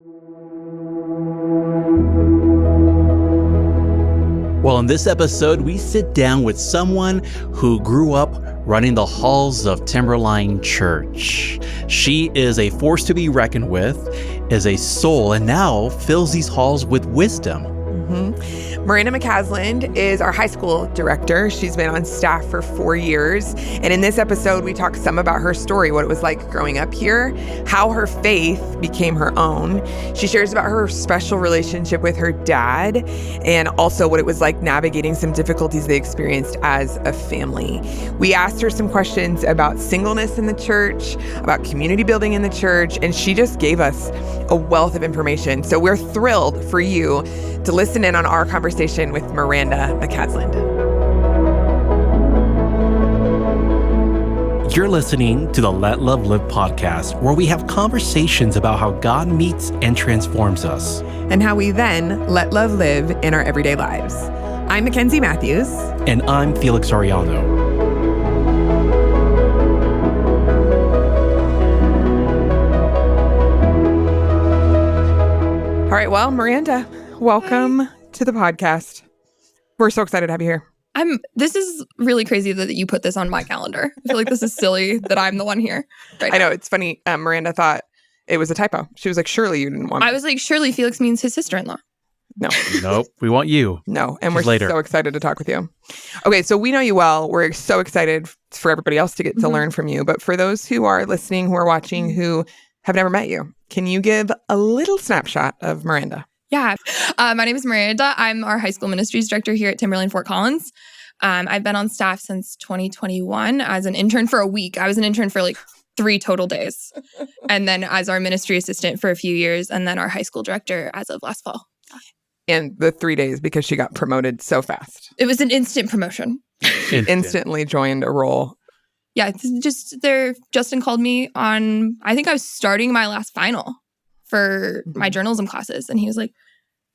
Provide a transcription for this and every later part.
Well, in this episode, we sit down with someone who grew up running the halls of Timberline Church. She is a force to be reckoned with, is a soul, and now fills these halls with wisdom. Miranda McCasland is our high school director. She's been on staff for 4 years. And in this episode, we talk some about her story, what it was like growing up here, how her faith became her own. She shares about her special relationship with her dad, and also what it was like navigating some difficulties they experienced as a family. We asked her some questions about singleness in the church, about community building in the church, and she just gave us a wealth of information. So we're thrilled for you to listen in on our conversation with Miranda McCasland. You're listening to the Let Love Live podcast, where we have conversations about how God meets and transforms us, and how we then let love live in our everyday lives. I'm Mackenzie Matthews. And I'm Felix Ariano. All right, well, Miranda, welcome to the podcast. We're so excited to have you here. This is really crazy that you put this on my calendar. I feel like this is silly that I'm the one here right now. I know, it's funny. Miranda thought it was a typo. She was like, surely you didn't want me. I was like, surely Felix means his sister-in-law. No. Nope, we want you. No, and we're later. so excited to talk with you. Okay, so we know you well. We're so excited for everybody else to get to learn from you. But for those who are listening, who are watching, who have never met you, can you give a little snapshot of Miranda? Yeah. My name is Miranda. I'm our high school ministries director here at Timberline Fort Collins. I've been on staff since 2021 as an intern for a week. I was an intern for like 3 total days. And then as our ministry assistant for a few years, and then our high school director as of last fall. And the 3 days because she got promoted so fast. It was an instant promotion. Instantly joined a role. Yeah, Justin called me on, I think I was starting my last final for my journalism classes. And he was like,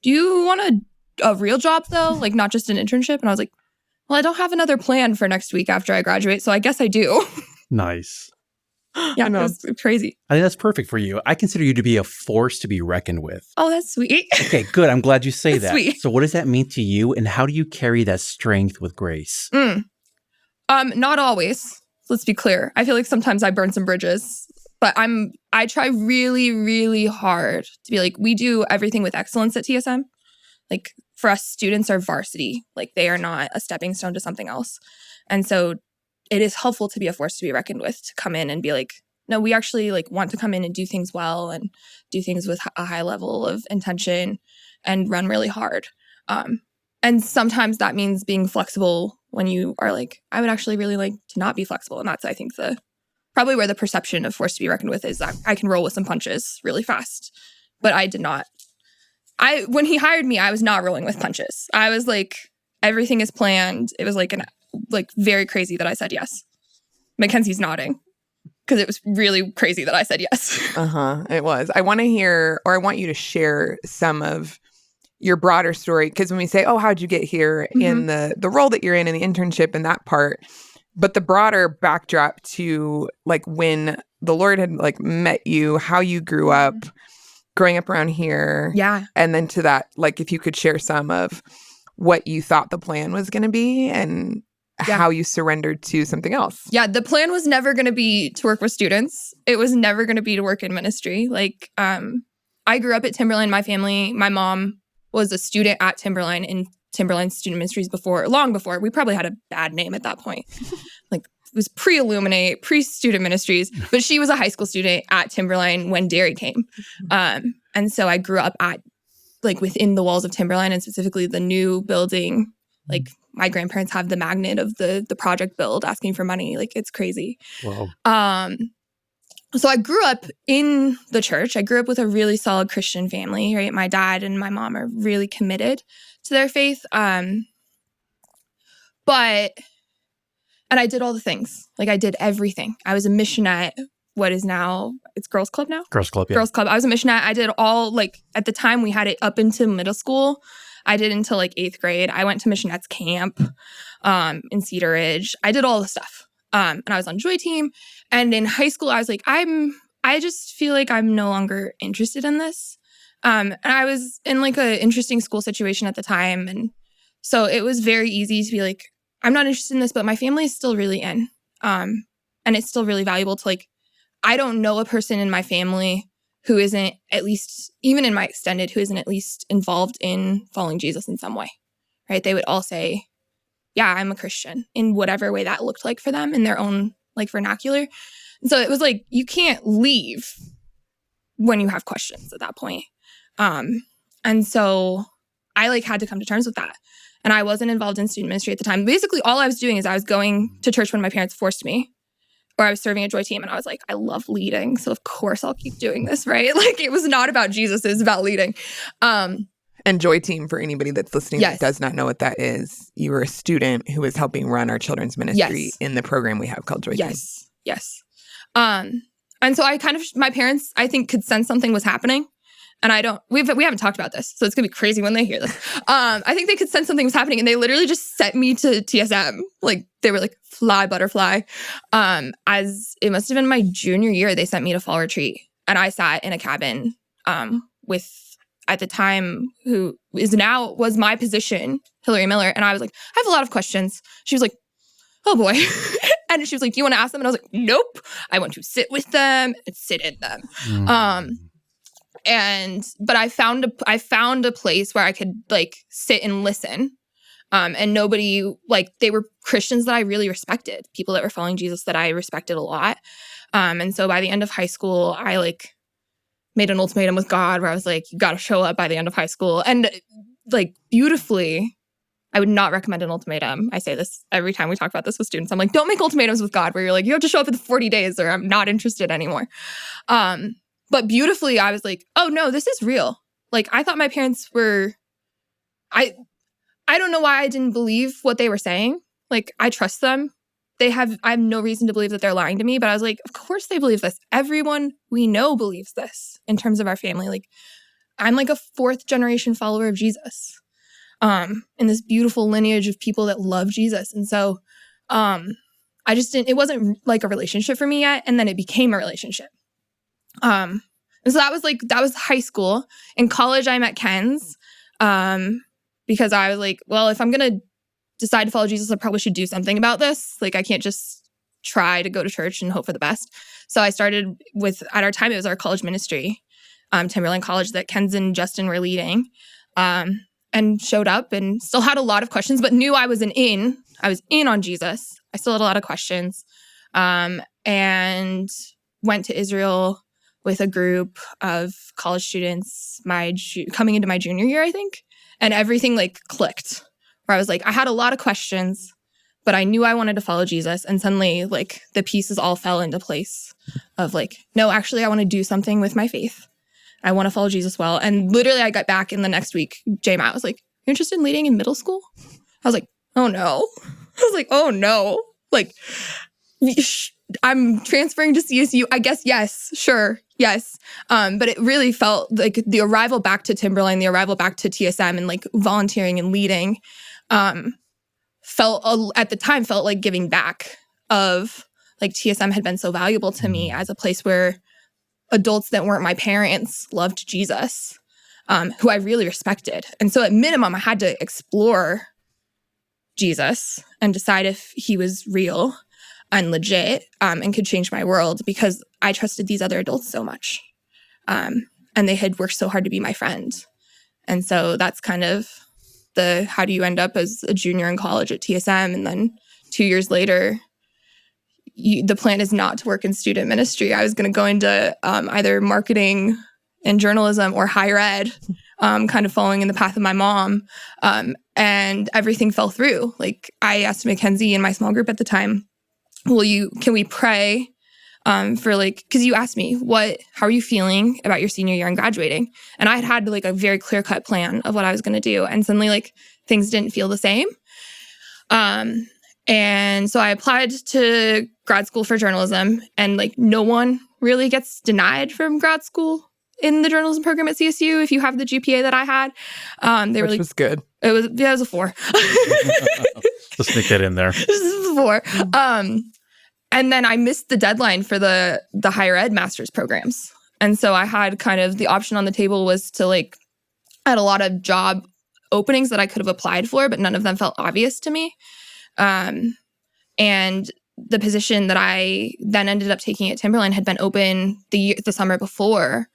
do you want a real job though? Like not just an internship? And I was like, well, I don't have another plan for next week after I graduate. So I guess I do. Nice. Yeah, it was crazy. I think that's perfect for you. I consider you to be a force to be reckoned with. Oh, that's sweet. Okay, good. I'm glad you say That's that. sweet. So what does that mean to you, and how do you carry that strength with grace? Not always. Let's be clear. I feel like sometimes I burn some bridges, but I try really, really hard to be like, we do everything with excellence at TSM. Like for us, students are varsity. Like they are not a stepping stone to something else. And so it is helpful to be a force to be reckoned with, to come in and be like, no, we actually like want to come in and do things well and do things with a high level of intention and run really hard. And sometimes that means being flexible when you are like, I would actually really like to not be flexible. And that's, I think, probably where the perception of force to be reckoned with is that I can roll with some punches really fast. But I did not. When he hired me, I was not rolling with punches. I was like, everything is planned. It was like very crazy that I said yes. Mackenzie's nodding because it was really crazy that I said yes. It was. I want to hear, or I want you to share some of your broader story, because when we say, oh, how'd you get here in the role that you're in the internship and that part, but the broader backdrop to like when the Lord had like met you, how you grew up, growing up around here. Yeah. And then to that, like if you could share some of what you thought the plan was going to be and how you surrendered to something else. Yeah, the plan was never going to be to work with students. It was never going to be to work in ministry. Like I grew up at Timberline. My family, my mom was a student at Timberline in Timberline Student Ministries long before. We probably had a bad name at that point. Like it was pre-Illuminate, pre-Student Ministries, but she was a high school student at Timberline when Derry came. And so I grew up at like within the walls of Timberline, and specifically the new building. Like my grandparents have the magnet of the project build asking for money. Like it's crazy. Wow. So I grew up in the church. I grew up with a really solid Christian family, right? My dad and my mom are really committed to their faith. And I did all the things. Like I did everything. I was a missionette. What is now, it's Girls Club now? Girls Club, yeah. Girls Club. I was a missionette. I did all, like, at the time we had it up into middle school. I did until like 8th grade. I went to missionettes camp in Cedar Ridge. I did all the stuff. And I was on Joy Team. And in high school, I was like, I just feel like I'm no longer interested in this. And I was in like an interesting school situation at the time. And so it was very easy to be like, I'm not interested in this, but my family is still really in. And it's still really valuable to like, I don't know a person in my family who isn't at least, even in my extended, who isn't at least involved in following Jesus in some way, right? They would all say, yeah, I'm a Christian in whatever way that looked like for them in their own like vernacular. And so it was like, you can't leave when you have questions at that point. And so I like had to come to terms with that. And I wasn't involved in student ministry at the time. Basically, all I was doing is I was going to church when my parents forced me, or I was serving a Joy team. And I was like, I love leading. So of course I'll keep doing this, right? Like it was not about Jesus. It was about leading. And Joy Team, for anybody that's listening that does not know what that is, you were a student who was helping run our children's ministry in the program we have called Joy Team. Yes. And so I kind of, my parents, I think, could sense something was happening. And we haven't talked about this, so it's going to be crazy when they hear this. I think they could sense something was happening, and they literally just sent me to TSM. Like, they were like, fly, butterfly. As it must have been my junior year, they sent me to fall retreat. And I sat in a cabin with, at the time, who was my position, Hillary Miller. And I was like, I have a lot of questions. She was like, oh boy. And she was like, do you want to ask them? And I was like, nope. I want to sit with them and sit in them. But I found a place where I could like sit and listen. And nobody, like, they were Christians that I really respected, people that were following Jesus that I respected a lot. And so by the end of high school, I like made an ultimatum with God where I was like, you got to show up by the end of high school. And like beautifully, I would not recommend an ultimatum. I say this every time we talk about this with students. I'm like, don't make ultimatums with God where you're like, you have to show up in 40 days or I'm not interested anymore. But beautifully, I was like, oh no, this is real. Like, I thought my parents were, I don't know why I didn't believe what they were saying. Like, I trust them. I have no reason to believe that they're lying to me, but I was like, of course they believe this. Everyone we know believes this in terms of our family. Like, I'm like a 4th generation follower of Jesus. In this beautiful lineage of people that love Jesus. And so it wasn't like a relationship for me yet. And then it became a relationship. And so that was high school. In college, I met Ken's because I was like, well, if I'm going to decide to follow Jesus, I probably should do something about this. Like, I can't just try to go to church and hope for the best. So I started at our time, it was our college ministry, Timberline College, that Ken's and Justin were leading. And showed up and still had a lot of questions, but knew I was in on Jesus. I still had a lot of questions. And went to Israel with a group of college students coming into my junior year, I think. And everything like clicked where I was like, I had a lot of questions, but I knew I wanted to follow Jesus. And suddenly like the pieces all fell into place of like, no, actually I want to do something with my faith. I want to follow Jesus well. And literally I got back in the next week. J-Matt was like, you're interested in leading in middle school? I was like, oh no. Like, I'm transferring to CSU. I guess, yes, sure, yes. But it really felt like the arrival back to Timberline, the arrival back to TSM and like volunteering and leading at the time felt like giving back of like TSM had been so valuable to me as a place where adults that weren't my parents loved Jesus, who I really respected. And so at minimum, I had to explore Jesus and decide if he was real and legit and could change my world because I trusted these other adults so much. And they had worked so hard to be my friend. And so that's kind of how do you end up as a junior in college at TSM? And then 2 years later, the plan is not to work in student ministry. I was going to go into either marketing and journalism or higher ed, kind of following in the path of my mom. And everything fell through. Like I asked Mackenzie in my small group at the time, can we pray for like, because you asked me, how are you feeling about your senior year and graduating? And I had like a very clear-cut plan of what I was going to do. And suddenly like things didn't feel the same. And so I applied to grad school for journalism, and like no one really gets denied from grad school in the journalism program at CSU if you have the GPA that I had. Which was good. It was a 4. Just sneak that in there. This is a 4. And then I missed the deadline for the higher ed master's programs. And so I had kind of the option on the table was to like, I had a lot of job openings that I could have applied for, but none of them felt obvious to me. And the position that I then ended up taking at Timberline had been open the summer before.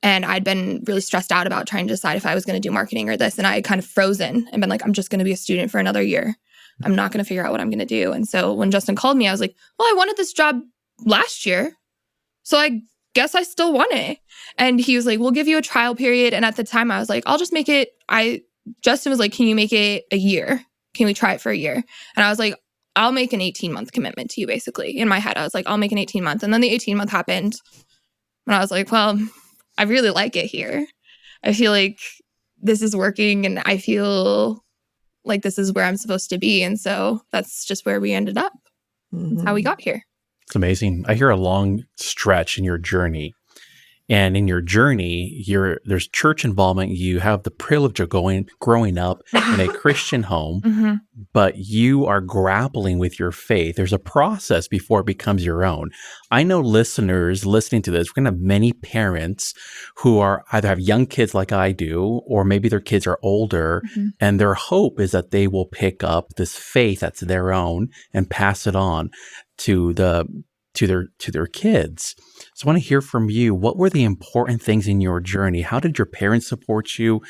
And I'd been really stressed out about trying to decide if I was going to do marketing or this. And I had kind of frozen and been like, I'm just going to be a student for another year. I'm not going to figure out what I'm going to do. And so when Justin called me, I was like, well, I wanted this job last year, so I guess I still want it. And he was like, we'll give you a trial period. And at the time I was like, I'll just make it. Justin was like, can you make it a year? Can we try it for a year? And I was like, I'll make an 18-month commitment to you, basically. In my head, I was like, I'll make an 18-month. And then the 18-month happened. And I was like, well, I really like it here. I feel like this is working and I feel like this is where I'm supposed to be. And so that's just where we ended up. That's how we got here. It's amazing. I hear a long stretch in your journey. And in your journey, there's church involvement. You have the privilege of growing up in a Christian home, but you are grappling with your faith. There's a process before it becomes your own. I know listeners listening to this, we're going to have many parents who are either have young kids like I do, or maybe their kids are older, and their hope is that they will pick up this faith that's their own and pass it on to their kids. So I want to hear from you. What were the important things in your journey? How did your parents support you?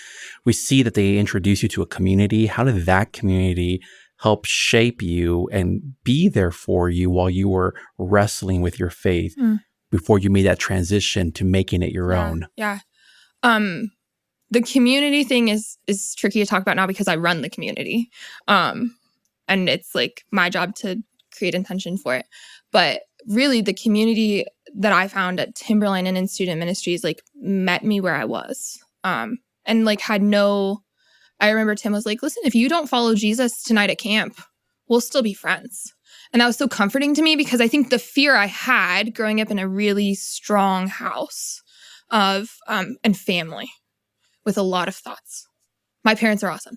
We see that they introduced you to a community. How did that community help shape you and be there for you while you were wrestling with your faith before you made that transition to making it your own? Yeah. The community thing is tricky to talk about now because I run the community. And it's like my job to create intention for it. But really the community that I found at Timberline and in student ministries like met me where I was. And like I remember Tim was like, listen, if you don't follow Jesus tonight at camp, we'll still be friends. And that was so comforting to me because I think the fear I had growing up in a really strong house of and family with a lot of thoughts. My parents are awesome.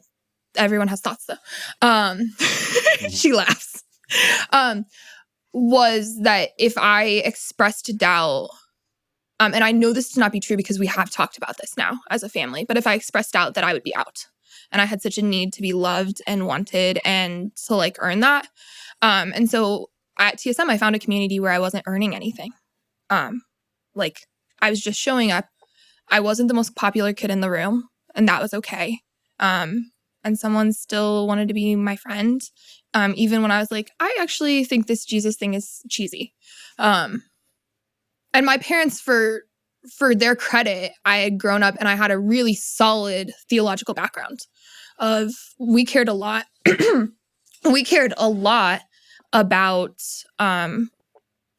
Everyone has thoughts though. She laughs. Was that if I expressed doubt, and I know this to not be true because we have talked about this now as a family, but if I expressed doubt that I would be out. And I had such a need to be loved and wanted and to like earn that. And so at TSM, I found a community where I wasn't earning anything. Like I was just showing up. I wasn't the most popular kid in the room, and that was okay. And someone still wanted to be my friend. Even when I was like, I actually think this Jesus thing is cheesy. And my parents, for their credit, I had grown up and I had a really solid theological background we cared a lot. We cared a lot about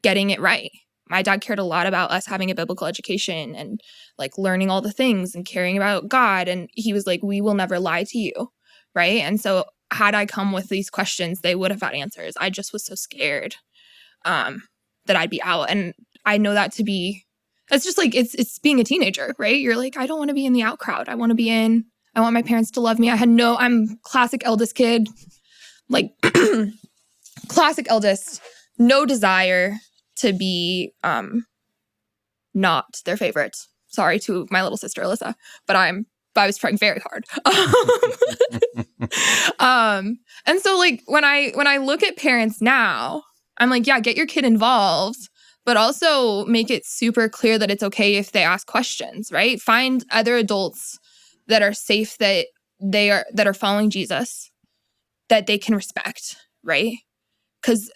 getting it right. My dad cared a lot about us having a biblical education and like learning all the things and caring about God. And he was like, we will never lie to you. Right. And so had I come with these questions, they would have had answers. I just was so scared that I'd be out. And I know that to be, it's just like, it's being a teenager, right? You're like, I don't want to be in the out crowd. I want my parents to love me. I'm classic eldest kid, like classic eldest, no desire to be not their favorite. Sorry to my little sister, Alyssa, but I was trying very hard. And so like when I look at parents now, I'm like, yeah, get your kid involved, but also make it super clear that it's okay if they ask questions, right? Find other adults that are safe, that are following Jesus, that they can respect, right? Because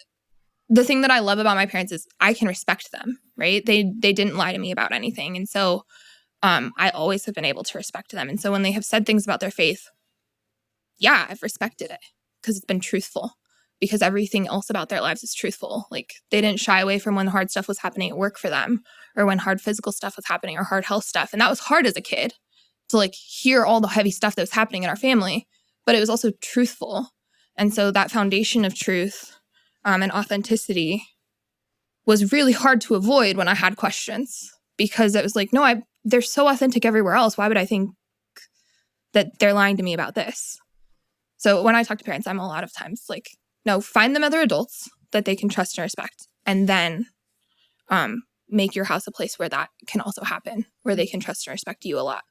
the thing that I love about my parents is I can respect them, right? They didn't lie to me about anything. And so I always have been able to respect them. And so when they have said things about their faith, yeah, I've respected it because it's been truthful, because everything else about their lives is truthful. Like they didn't shy away from when hard stuff was happening at work for them, or when hard physical stuff was happening, or hard health stuff. And that was hard as a kid to like hear all the heavy stuff that was happening in our family, but it was also truthful. And so that foundation of truth and authenticity was really hard to avoid when I had questions, because it was like, no, they're so authentic everywhere else. Why would I think that they're lying to me about this? So when I talk to parents, I'm a lot of times like, no, find them other adults that they can trust and respect, and then make your house a place where that can also happen, where they can trust and respect you a lot.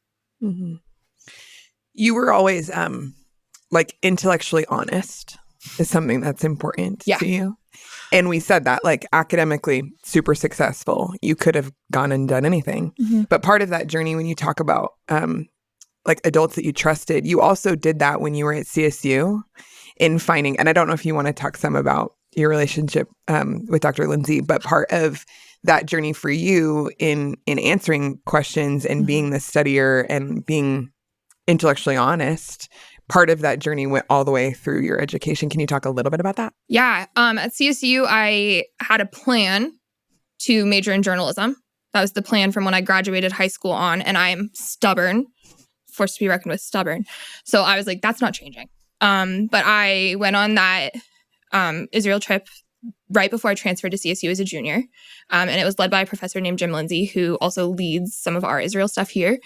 Mm-hmm. You were always like intellectually honest is something that's important to you. And we said that, like, academically super successful. You could have gone and done anything. Mm-hmm. But part of that journey, when you talk about like adults that you trusted, you also did that when you were at CSU in finding, and I don't know if you want to talk some about your relationship with Dr. Lindsay, but part of that journey for you in answering questions and being the studier and being intellectually honest, part of that journey went all the way through your education. Can you talk a little bit about that? Yeah. At CSU, I had a plan to major in journalism. That was the plan from when I graduated high school on, and I'm stubborn, forced to be reckoned with, stubborn. So I was like, that's not changing. But I went on that Israel trip right before I transferred to CSU as a junior. And it was led by a professor named Jim Lindsay, who also leads some of our Israel stuff here.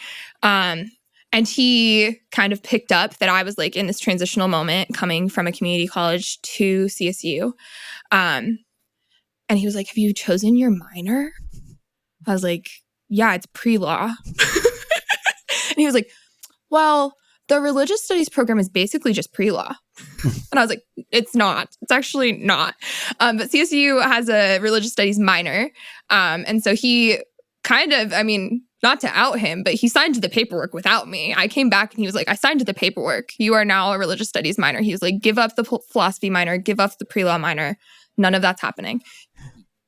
And he kind of picked up that I was like in this transitional moment coming from a community college to CSU. And he was like, have you chosen your minor? I was like, yeah, it's pre-law. And he was like, well, the religious studies program is basically just pre-law. And I was like, it's not. It's actually not. But CSU has a religious studies minor. And so he kind of, I mean, not to out him, but he signed the paperwork without me. I came back and he was like, I signed the paperwork. You are now a religious studies minor. He was like, give up the philosophy minor, give up the pre-law minor. None of that's happening.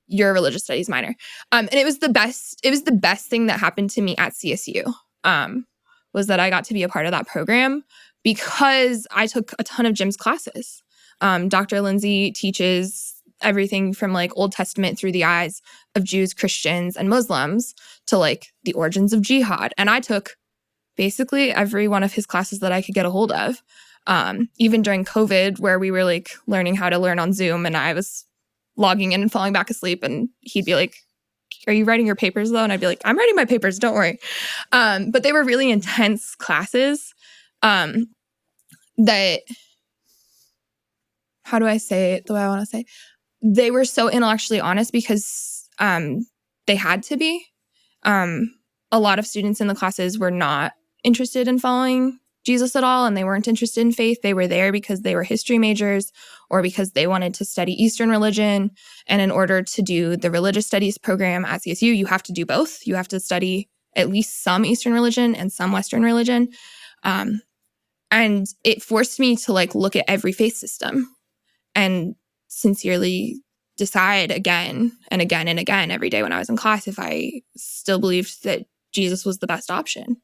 You're a religious studies minor. And it was the best thing that happened to me at CSU, was that I got to be a part of that program because I took a ton of Jim's classes. Dr. Lindsay teaches everything from like Old Testament through the eyes of Jews, Christians, and Muslims to like the origins of jihad. And I took basically every one of his classes that I could get a hold of. Even during COVID, where we were like learning how to learn on Zoom, and I was logging in and falling back asleep, and he'd be like, are you writing your papers though? And I'd be like, I'm writing my papers, don't worry. But they were really intense classes that, how do I say it the way I want to say? They were so intellectually honest because they had to be. A lot of students in the classes were not interested in following Jesus at all, and they weren't interested in faith. They were there because they were history majors or because they wanted to study Eastern religion. And in order to do the religious studies program at CSU, you have to do both. You have to study at least some Eastern religion and some Western religion. And it forced me to like look at every faith system and sincerely decide again and again and again every day when I was in class if I still believed that Jesus was the best option.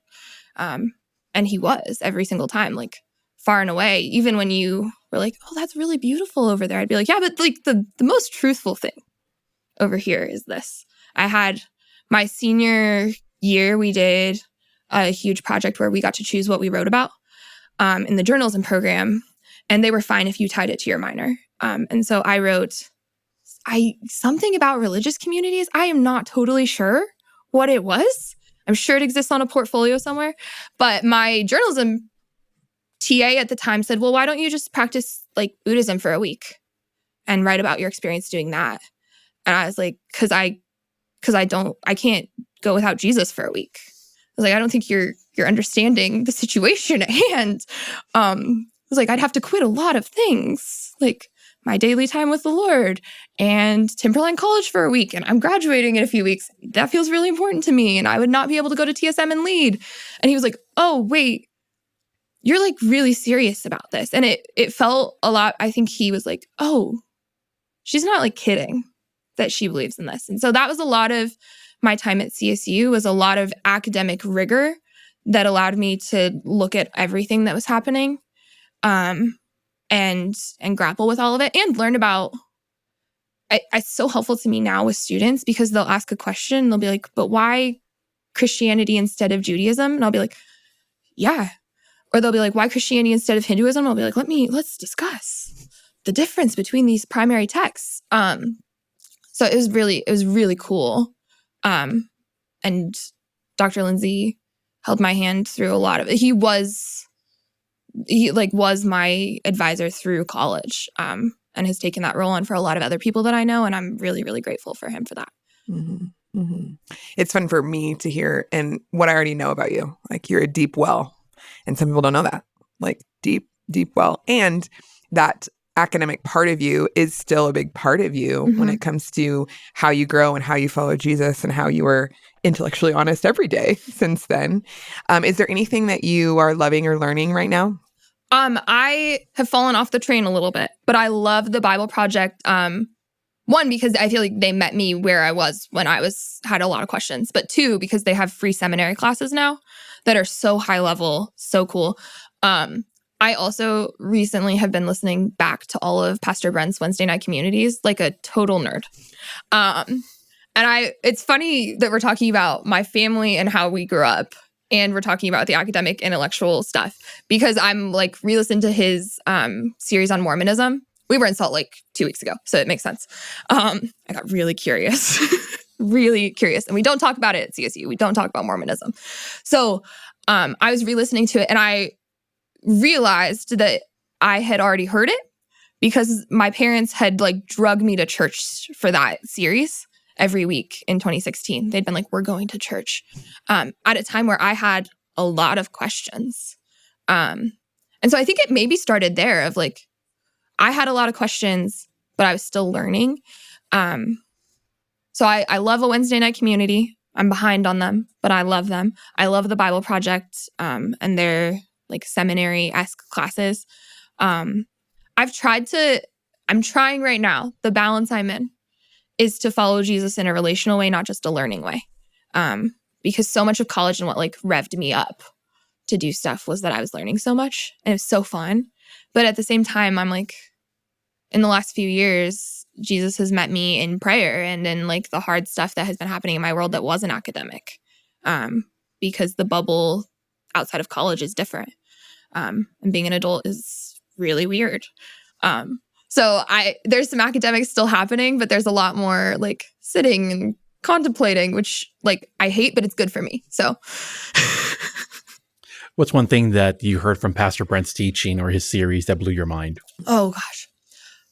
And he was every single time, like far and away. Even when you were like, oh, that's really beautiful over there, I'd be like, yeah, but like the most truthful thing over here is this. I had my senior year, we did a huge project where we got to choose what we wrote about in the journalism program, and they were fine if you tied it to your minor. And so I wrote something about religious communities. I am not totally sure what it was. I'm sure it exists on a portfolio somewhere. But my journalism TA at the time said, well, why don't you just practice like Buddhism for a week and write about your experience doing that? And I was like, because I can't go without Jesus for a week. I was like, I don't think you're understanding the situation at hand. I was like, I'd have to quit a lot of things, like my daily time with the Lord and Timberline College for a week. And I'm graduating in a few weeks. That feels really important to me. And I would not be able to go to TSM and lead. And he was like, oh, wait, you're like really serious about this. And it felt a lot. I think he was like, oh, she's not like kidding that she believes in this. And so that was a lot of my time at CSU, was a lot of academic rigor that allowed me to look at everything that was happening. And grapple with all of it and learn about, it's so helpful to me now with students because they'll ask a question and they'll be like, but why Christianity instead of Judaism? And I'll be like, yeah. Or they'll be like, why Christianity instead of Hinduism? And I'll be like, let's discuss the difference between these primary texts. So it was really cool. And Dr. Lindsay held my hand through a lot of it. He was my advisor through college, and has taken that role on for a lot of other people that I know. And I'm really, really grateful for him for that. Mm-hmm. It's fun for me to hear and what I already know about you. Like you're a deep well. And some people don't know that. Like deep, deep well. And that academic part of you is still a big part of you when it comes to how you grow and how you follow Jesus and how you are intellectually honest every day since then. Is there anything that you are loving or learning right now? I have fallen off the train a little bit, but I love the Bible Project. One, because I feel like they met me where I was when I had a lot of questions. But two, because they have free seminary classes now that are so high level, so cool. I also recently have been listening back to all of Pastor Brent's Wednesday night communities, like a total nerd. And it's funny that we're talking about my family and how we grew up, and we're talking about the academic intellectual stuff, because I'm like re-listened to his series on Mormonism. We were in Salt Lake 2 weeks ago, so it makes sense. I got really curious, really curious. And we don't talk about it at CSU. We don't talk about Mormonism. So I was re-listening to it, and I realized that I had already heard it because my parents had like drugged me to church for that series every week in 2016. They'd been like, we're going to church at a time where I had a lot of questions. And so I think it maybe started there of like, I had a lot of questions, but I was still learning. So I love a Wednesday night community. I'm behind on them, but I love them. I love the Bible Project and their like seminary-esque classes. I'm trying right now, the balance I'm in is to follow Jesus in a relational way, not just a learning way. Because so much of college and what like revved me up to do stuff was that I was learning so much, and it was so fun. But at the same time, I'm like, in the last few years, Jesus has met me in prayer and in like the hard stuff that has been happening in my world that wasn't academic. Because the bubble outside of college is different. And being an adult is really weird. So there's some academics still happening, but there's a lot more like sitting and contemplating, which like I hate, but it's good for me. So What's one thing that you heard from Pastor Brent's teaching or his series that blew your mind? Oh gosh.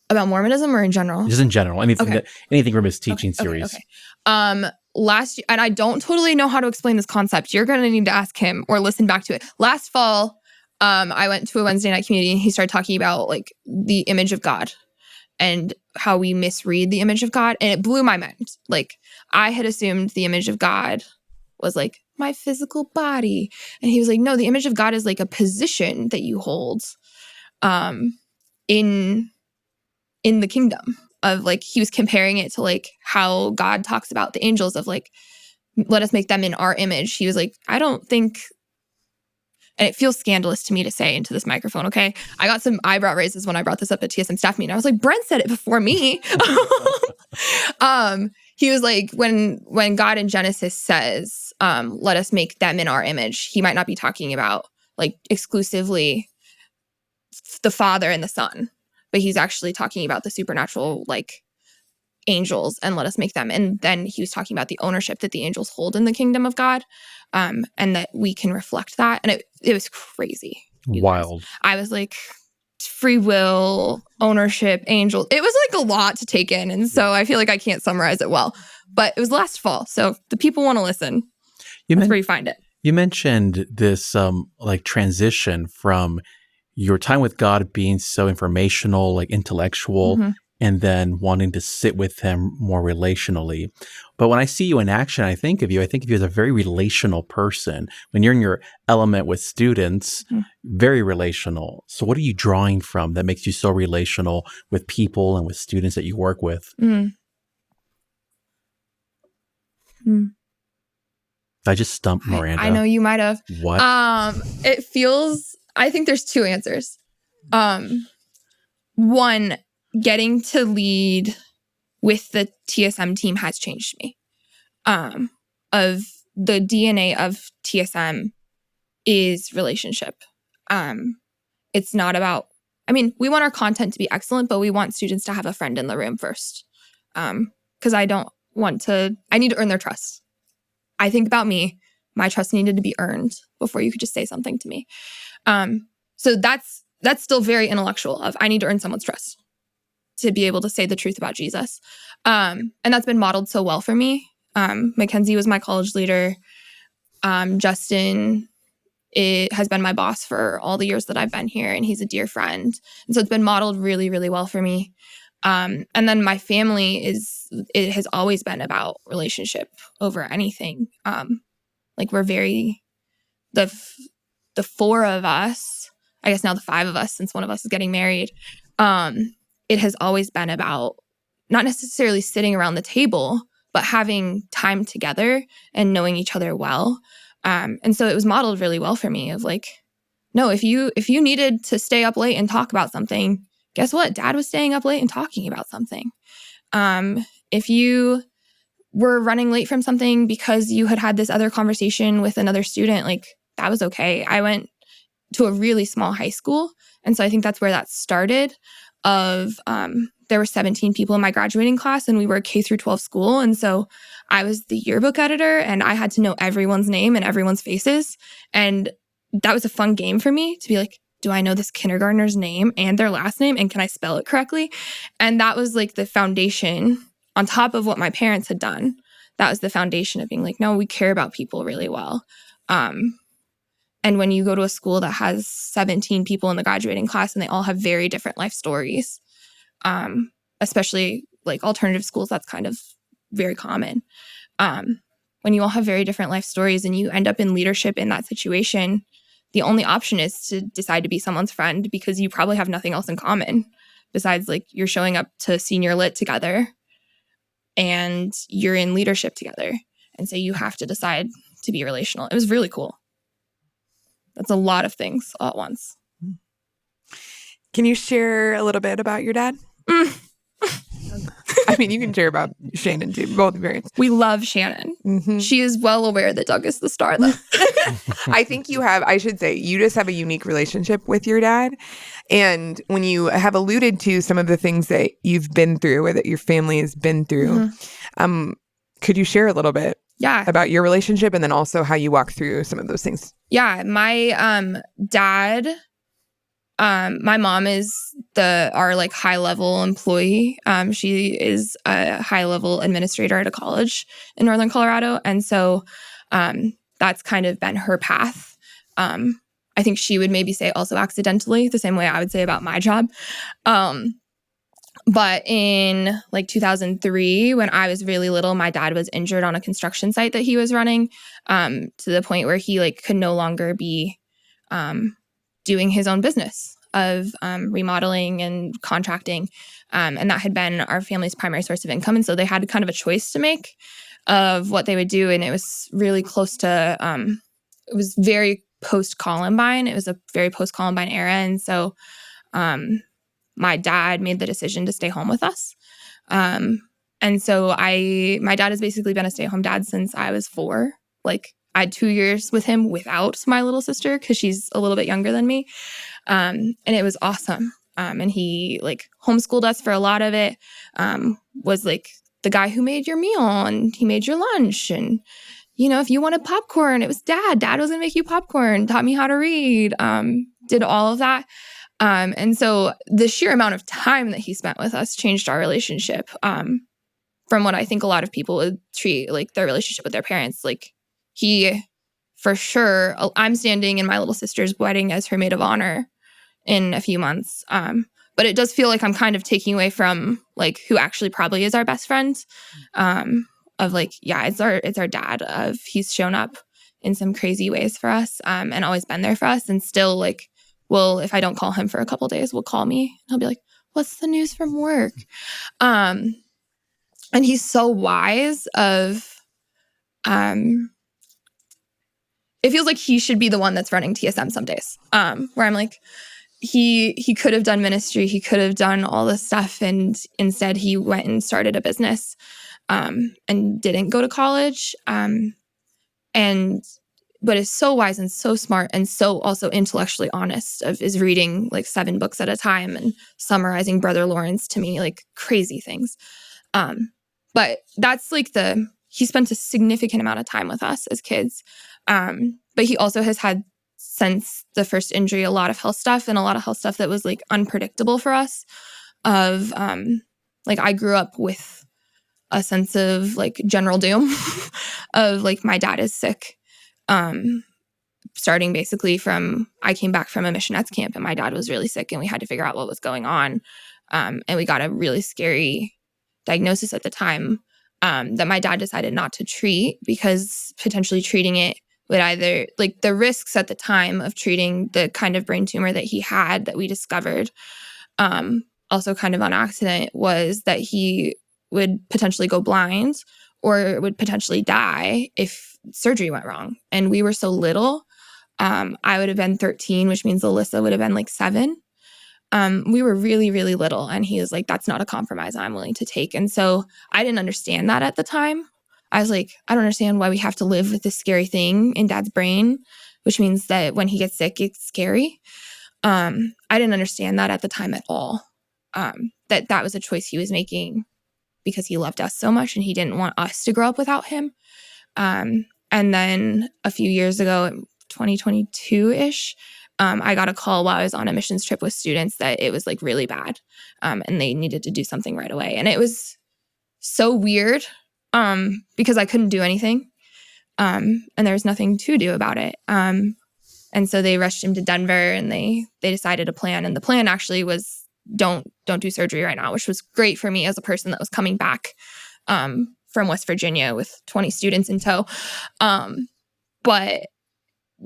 About Mormonism or in general? Just in general. Anything Okay. anything from his teaching series. Okay. Last year, and I don't totally know how to explain this concept. You're going to need to ask him or listen back to it. Last fall, I went to a Wednesday night community, and he started talking about like the image of God and how we misread the image of God. And it blew my mind. Like I had assumed the image of God was like my physical body. And he was like, no, the image of God is like a position that you hold in the kingdom. Of like, he was comparing it to like how God talks about the angels of like, let us make them in our image. He was like, I don't think, and it feels scandalous to me to say into this microphone, okay? I got some eyebrow raises when I brought this up at TSM staff meeting. I was like, Brent said it before me. He was like, when God in Genesis says, let us make them in our image, he might not be talking about like exclusively the Father and the Son, but he's actually talking about the supernatural, like angels, and let us make them. And then he was talking about the ownership that the angels hold in the kingdom of God, and that we can reflect that. And it was crazy. Wild. I was like, free will, ownership, angels. It was like a lot to take in. And so I feel like I can't summarize it well. But it was last fall. So if the people want to listen, that's where you find it. You mentioned this like transition from your time with God being so informational, like intellectual, and then wanting to sit with him more relationally. But when I see you in action, I think of you as a very relational person. When you're in your element with students, very relational. So what are you drawing from that makes you so relational with people and with students that you work with? I just stumped Miranda. I know you might have. What? It feels, I think there's two answers. One, getting to lead with the TSM team has changed me. Of the DNA of TSM is relationship. It's not about, I mean, we want our content to be excellent, but we want students to have a friend in the room first. Because I need to earn their trust. I think about me, my trust needed to be earned before you could just say something to me. So that's still very intellectual of I need to earn someone's trust to be able to say the truth about Jesus. And that's been modeled so well for me. Mackenzie was my college leader. Justin has been my boss for all the years that I've been here, and he's a dear friend. And so it's been modeled really, really well for me. And then my family it has always been about relationship over anything. We're very, the four of us, I guess now the five of us, since one of us is getting married, it has always been about not necessarily sitting around the table, but having time together and knowing each other well. And so it was modeled really well for me of like, no, if you needed to stay up late and talk about something, guess what? Dad was staying up late and talking about something. If you were running late from something because you had this other conversation with another student, like that was okay. I went to a really small high school. And so I think that's where that started there were 17 people in my graduating class, and we were a K through 12 school. And so I was the yearbook editor, and I had to know everyone's name and everyone's faces. And that was a fun game for me to be like, do I know this kindergartner's name and their last name? And can I spell it correctly? And that was like the foundation on top of what my parents had done. That was the foundation of being like, no, we care about people really well. And when you go to a school that has 17 people in the graduating class and they all have very different life stories, especially like alternative schools, that's kind of very common. When you all have very different life stories and you end up in leadership in that situation, the only option is to decide to be someone's friend because you probably have nothing else in common besides like you're showing up to senior lit together and you're in leadership together. And so you have to decide to be relational. It was really cool. That's a lot of things all at once. Can you share a little bit about your dad? I mean, you can share about Shannon too, both parents. We love Shannon. Mm-hmm. She is well aware that Doug is the star, though. I think I should say, you just have a unique relationship with your dad. And when you have alluded to some of the things that you've been through or that your family has been through, could you share a little bit about your relationship and then also how you walk through some of those things? Yeah, my dad... my mom is our like high level employee. She is a high level administrator at a college in Northern Colorado. And so, that's kind of been her path. I think she would maybe say also accidentally, the same way I would say about my job. But in like 2003, when I was really little, my dad was injured on a construction site that he was running, to the point where he like could no longer be, doing his own business of remodeling and contracting. And that had been our family's primary source of income. And so they had kind of a choice to make of what they would do. And it was really close to, it was very post-Columbine. It was a very post-Columbine era. And so my dad made the decision to stay home with us. And so my dad has basically been a stay-at-home dad since I was 4. Like, I had 2 years with him without my little sister because she's a little bit younger than me. And it was awesome. And he like homeschooled us for a lot of it, was like the guy who made your meal and he made your lunch. And, you know, if you wanted popcorn, it was dad was going to make you popcorn, taught me how to read, did all of that. And so the sheer amount of time that he spent with us changed our relationship, from what I think a lot of people would treat like their relationship with their parents. Like, he, for sure, I'm standing in my little sister's wedding as her maid of honor in a few months. But it does feel like I'm kind of taking away from like who actually probably is our best friend. Of like, yeah, it's our dad. He's shown up in some crazy ways for us, and always been there for us. And still like, if I don't call him for a couple days, will call me. And he'll be like, "What's the news from work?" And he's so wise of, it feels like he should be the one that's running TSM some days, where I'm like, he could have done ministry. He could have done all this stuff. And instead he went and started a business, and didn't go to college. But is so wise and so smart and so also intellectually honest is reading like 7 books at a time and summarizing Brother Lawrence to me, like crazy things. But that's like he spent a significant amount of time with us as kids. But he also has had, since the first injury, a lot of health stuff that was like unpredictable for us. Like, I grew up with a sense of like general doom of like my dad is sick. Starting basically from I came back from a missionettes camp and my dad was really sick and we had to figure out what was going on. And we got a really scary diagnosis at the time that my dad decided not to treat because potentially treating it would either like the risks at the time of treating the kind of brain tumor that he had that we discovered also kind of on accident was that he would potentially go blind or would potentially die if surgery went wrong. And we were so little. I would have been 13, which means Alyssa would have been like 7. We were really, really little. And he was like, that's not a compromise I'm willing to take. And so I didn't understand that at the time. I was like, I don't understand why we have to live with this scary thing in Dad's brain, which means that when he gets sick, it's scary. I didn't understand that at the time at all. That was a choice he was making because he loved us so much and he didn't want us to grow up without him. And then a few years ago, 2022-ish, I got a call while I was on a missions trip with students that it was like really bad and they needed to do something right away. And it was so weird because I couldn't do anything and there was nothing to do about it. And so they rushed him to Denver and they decided a plan. And the plan actually was don't do surgery right now, which was great for me as a person that was coming back from West Virginia with 20 students in tow. But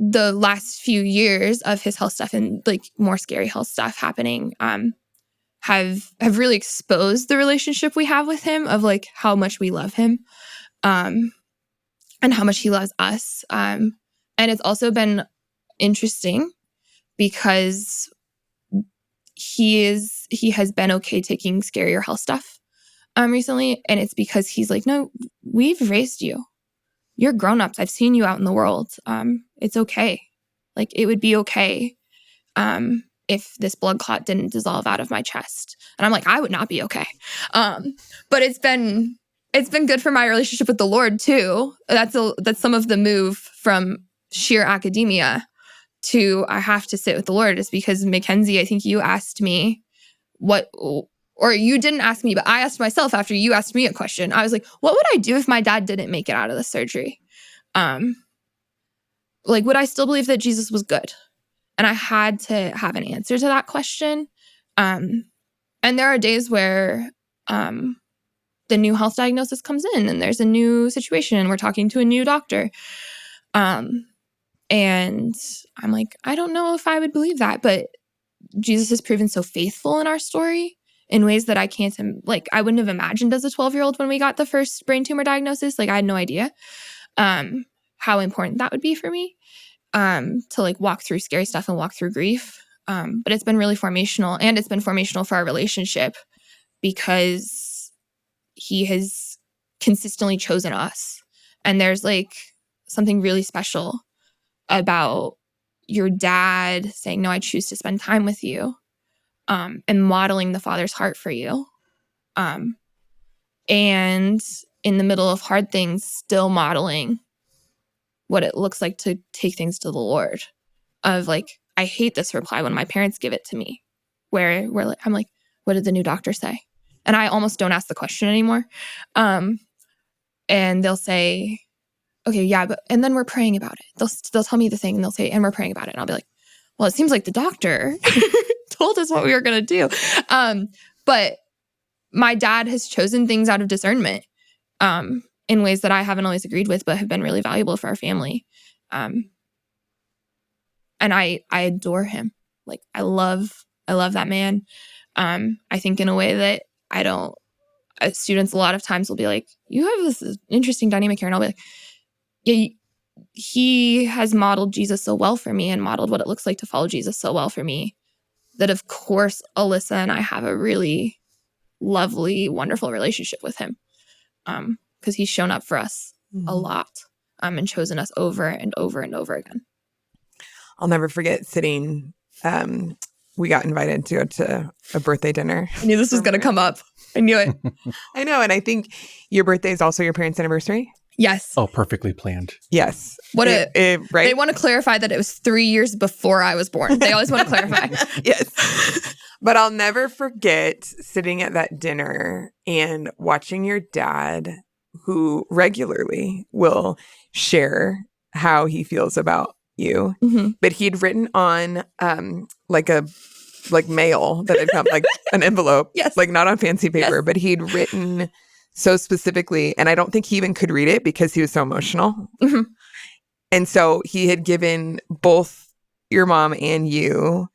the last few years of his health stuff and like more scary health stuff happening have really exposed the relationship we have with him of like how much we love him and how much he loves us. And it's also been interesting because he has been okay taking scarier health stuff recently. And it's because he's like, no, we've raised you. You're grown-ups. I've seen you out in the world. It's okay. Like it would be okay if this blood clot didn't dissolve out of my chest. And I'm like, I would not be okay. But it's been good for my relationship with the Lord too. That's some of the move from sheer academia to I have to sit with the Lord is because Mackenzie, I think you asked me or you didn't ask me, but I asked myself after you asked me a question. I was like, what would I do if my dad didn't make it out of the surgery? Like, would I still believe that Jesus was good? And I had to have an answer to that question. And there are days where the new health diagnosis comes in and there's a new situation and we're talking to a new doctor. And I'm like, I don't know if I would believe that, but Jesus has proven so faithful in our story in ways that I can't, like, I wouldn't have imagined as a 12-year-old when we got the first brain tumor diagnosis. Like, I had no idea how important that would be for me to, like, walk through scary stuff and walk through grief. But it's been really formational, and it's been formational for our relationship because he has consistently chosen us. And there's, like, something really special about your dad saying, no, I choose to spend time with you, and modeling the Father's heart for you. And in the middle of hard things, still modeling what it looks like to take things to the Lord. Of like, I hate this reply when my parents give it to me, where I'm like, what did the new doctor say? And I almost don't ask the question anymore. And they'll say, okay, yeah, but, and then we're praying about it. They'll tell me the thing and they'll say, and we're praying about it. And I'll be like, well, it seems like the doctor told us what we were going to do. But my dad has chosen things out of discernment in ways that I haven't always agreed with, but have been really valuable for our family. And I adore him. Like, I love that man. I think in a way that I don't, students a lot of times will be like, you have this interesting dynamic here. And I'll be like, yeah, he has modeled Jesus so well for me and modeled what it looks like to follow Jesus so well for me that, of course, Alyssa and I have a really lovely, wonderful relationship with him because he's shown up for us a lot and chosen us over and over and over again. I'll never forget sitting. We got invited to go to a birthday dinner. I knew this was going to come up. I knew it. I know. And I think your birthday is also your parents' anniversary. Yes. Oh, perfectly planned. Yes. Right? They want to clarify that it was 3 years before I was born. They always want to clarify. Yes. But I'll never forget sitting at that dinner and watching your dad, who regularly will share how he feels about you. Mhm. But he'd written on like mail that had come, like an envelope, Yes. like not on fancy paper, Yes. but he'd written so specifically, and I don't think he even could read it because he was so emotional. Mhm. And so he had given both your mom and you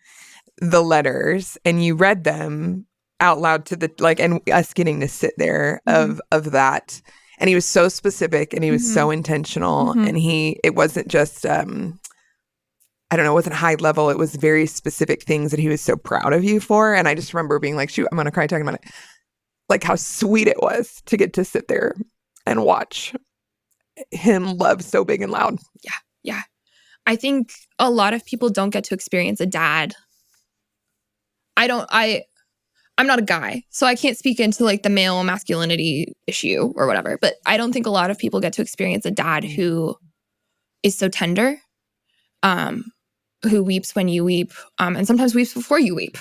the letters, and you read them out loud to the and us getting to sit there of that. And he was so specific, and he was so intentional, and it wasn't just I don't know, it wasn't high level. It was very specific things that he was so proud of you for. And I just remember being like, shoot, I'm gonna cry talking about it. Like how sweet it was to get to sit there and watch him love so big and loud. Yeah. I think a lot of people don't get to experience a dad. I'm not a guy, so I can't speak into like the male masculinity issue or whatever, but I don't think a lot of people get to experience a dad who is so tender, who weeps when you weep, and sometimes weeps before you weep.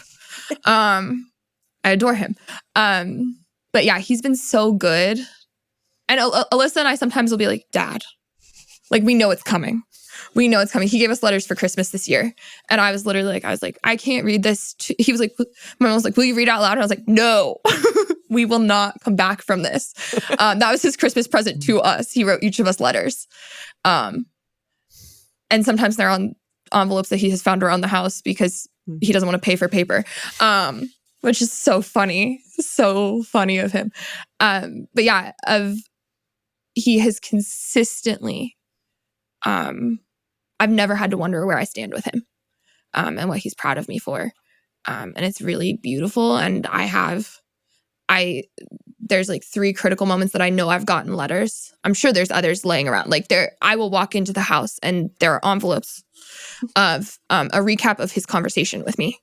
I adore him. But yeah, he's been so good. And Alyssa and I sometimes will be like, Dad, like we know it's coming. We know it's coming. He gave us letters for Christmas this year. And I was literally like, I can't read this. He was like, my mom was like, will you read out loud? And I was like, no, we will not come back from this. That was his Christmas present to us. He wrote each of us letters. And sometimes they're on envelopes that he has found around the house because he doesn't want to pay for paper, which is so funny of him. But yeah, he has consistently, I've never had to wonder where I stand with him, and what he's proud of me for. And it's really beautiful. And there's like 3 critical moments that I know I've gotten letters. I'm sure there's others laying around. Like I will walk into the house and there are envelopes of a recap of his conversation with me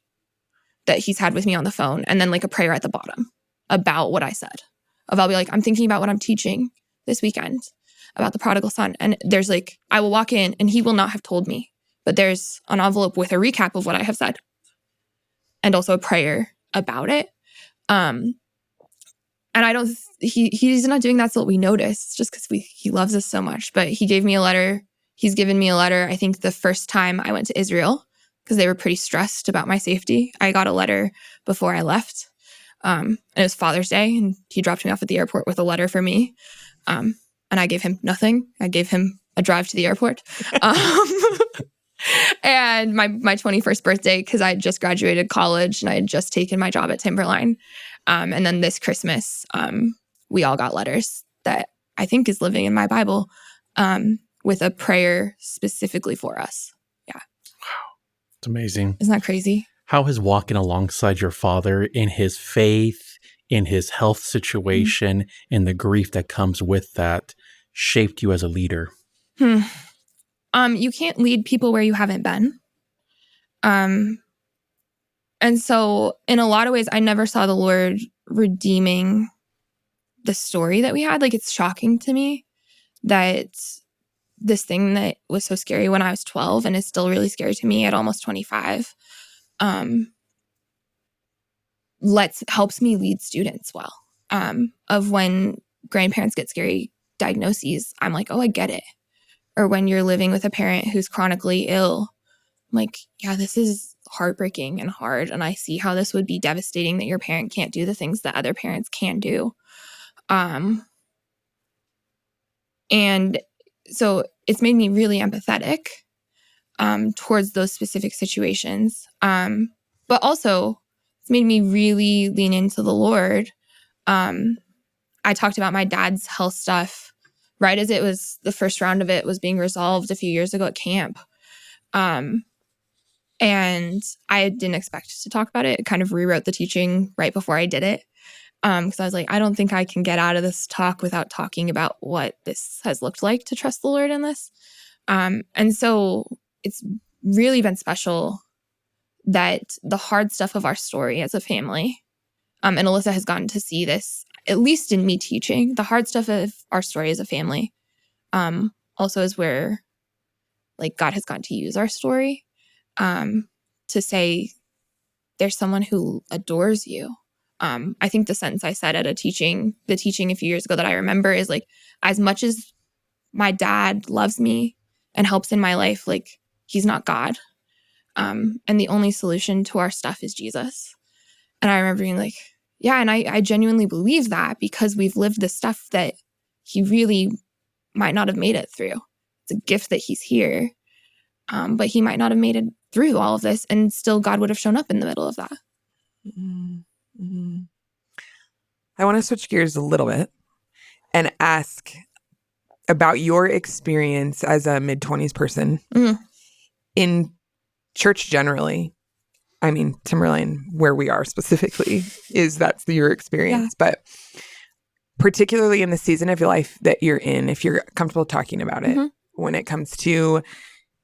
that he's had with me on the phone. And then like a prayer at the bottom about what I said. I'll be like, I'm thinking about what I'm teaching this weekend about the prodigal son. And there's like, I will walk in and he will not have told me, but there's an envelope with a recap of what I have said and also a prayer about it. And he's not doing that so that we notice, just because he loves us so much. But he gave me a letter. He's given me a letter, I think the first time I went to Israel, because they were pretty stressed about my safety. I got a letter before I left. And it was Father's Day, and he dropped me off at the airport with a letter for me. And I gave him nothing. I gave him a drive to the airport. And my 21st birthday, because I had just graduated college and I had just taken my job at Timberline. And then this Christmas, we all got letters that I think is living in my Bible, with a prayer specifically for us. Yeah. Wow. It's amazing. Isn't that crazy? How has walking alongside your father in his faith, in his health situation, and the grief that comes with that shaped you as a leader? You can't lead people where you haven't been. And so in a lot of ways, I never saw the Lord redeeming the story that we had. Like, it's shocking to me that this thing that was so scary when I was 12 and is still really scary to me at almost 25, helps me lead students well. Of when grandparents get scary diagnoses, I'm like, oh, I get it. Or when you're living with a parent who's chronically ill, I'm like, yeah, this is heartbreaking and hard. And I see how this would be devastating that your parent can't do the things that other parents can do. And so it's made me really empathetic towards those specific situations. But also it's made me really lean into the Lord. I talked about my dad's health stuff right as it was, the first round of it was being resolved a few years ago at camp. And I didn't expect to talk about it. It kind of rewrote the teaching right before I did it. Because I was like, I don't think I can get out of this talk without talking about what this has looked like to trust the Lord in this. And so it's really been special that the hard stuff of our story as a family, and Alyssa has gotten to see this, at least in me teaching, the hard stuff of our story as a family, also is where like God has gotten to use our story to say, there's someone who adores you. I think the sentence I said at the teaching a few years ago that I remember is like, as much as my dad loves me and helps in my life, like, he's not God. And the only solution to our stuff is Jesus. And I remember being like, yeah, and I genuinely believe that because we've lived the stuff that he really might not have made it through. It's a gift that he's here, but he might not have made it through all of this, and still God would have shown up in the middle of that. Mm-hmm. I want to switch gears a little bit and ask about your experience as a mid-20s person in church generally. I mean, Timberline, where we are specifically, that's your experience. Yeah. But particularly in the season of your life that you're in, if you're comfortable talking about it, when it comes to